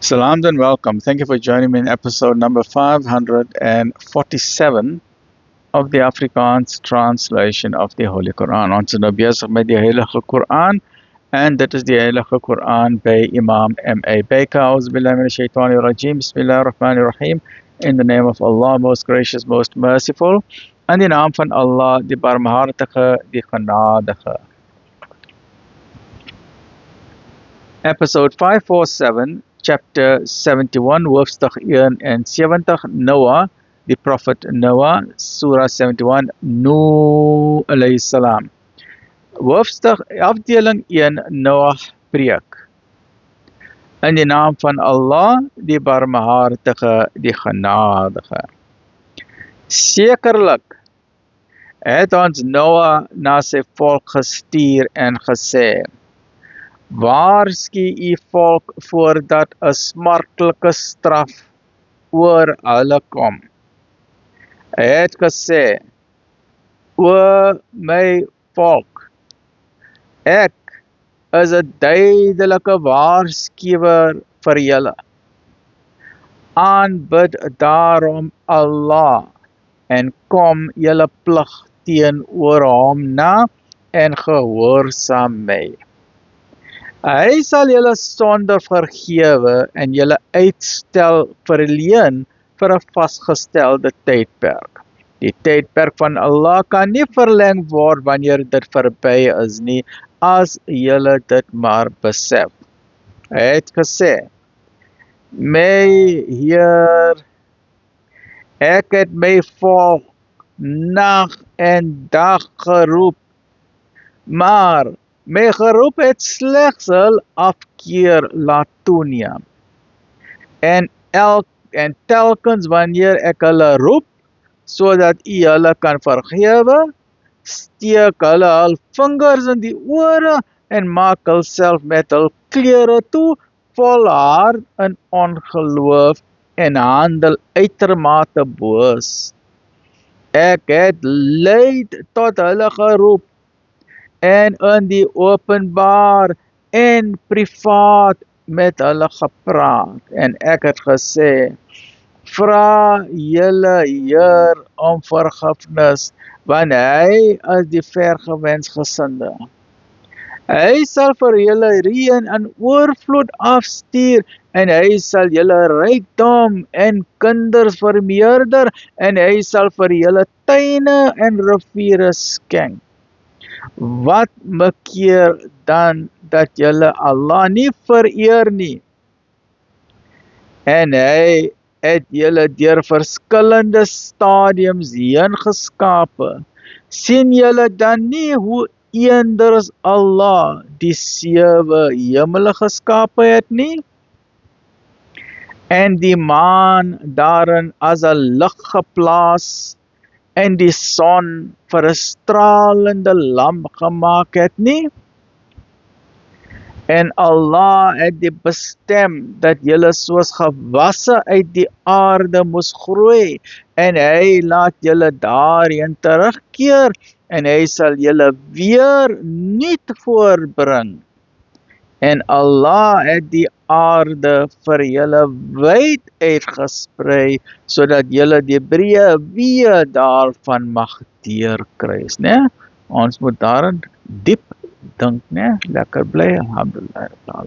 Salams and welcome. Thank you for joining me in episode number 547 of the Afrikaans translation of the Holy Quran. Ons is nou besig met die Heilige Quran en dit is die Heilige Quran by Imam M.A. Baker. Auzubillahi minash shaitani rajim. Bismillahir Rahmanir Rahim. In the name of Allah, most gracious, most merciful. In die naam van Allah, die barmhartige, die genadige. Episode 547, chapter 71, hoofstuk 71, Noah, the prophet Noah, surah 71, Nuh alayhi salam. Hoofstuk, afdeling 1, Noah preek. In die naam van Allah, die barmhartige, die genadige. Sekerlik het ons Noah na sy volk gestuur en gesê, waarsku u volk voordat 'n smartelike straf oor hulle kom. Hy het gesê, o my volk, ek is 'n duidelike waarskuwer vir julle. Aanbid daarom Allah en kom julle plig teenoor hom na en gehoorsaam my. Hy sal julle sonde vergewe en julle uitstel verleen vir 'n vasgestelde tydperk. Die tydperk van Allah kan nie verleng word wanneer dit verby is nie, as julle dit maar besef. Hy het gesê, my Heer, ek het my volk nag en dag geroep, maar my geroep het slegs hul afkeer laat toeneem. En telkens wanneer ek hulle roep, sodat u hulle kan vergewe, steek hulle hul vingers in die ore en maak hulself met hul klere toe, volhard in ongeloof en handel uitermate boos. Ek het luid tot hulle geroep, en in die openbaar en privaat met hulle gepraat. En ek het gesê, vra julle Heer om vergifnis, want hy is die vergewensgesinde. Hy sal vir julle reën in oorvloed afstuur, en hy sal julle rykdom en kinders vermeerder, en hy sal vir julle tuine en riviere skenk. Wat bekeer dan dat julle Allah nie vereer nie? En hy het julle deur verskillende stadiums heen geskape. Sien julle dan nie hoe eenders Allah die 7 hemele geskape het nie? En die maan daarin as 'n lig geplaas, en die son vir 'n stralende lamp gemaak het nie? En Allah het dit bestem dat julle soos gewasse uit die aarde moes groei, en hy laat julle daarheen terugkeer, en hy sal julle weer nuut voorbring. En Allah het die aarde vir julle wyd uitgesprei, sodat julle die breë weë daarvan mag deurkry, né? Ons moet daarin diep dink, né? Lekker bly, alhamdulillah.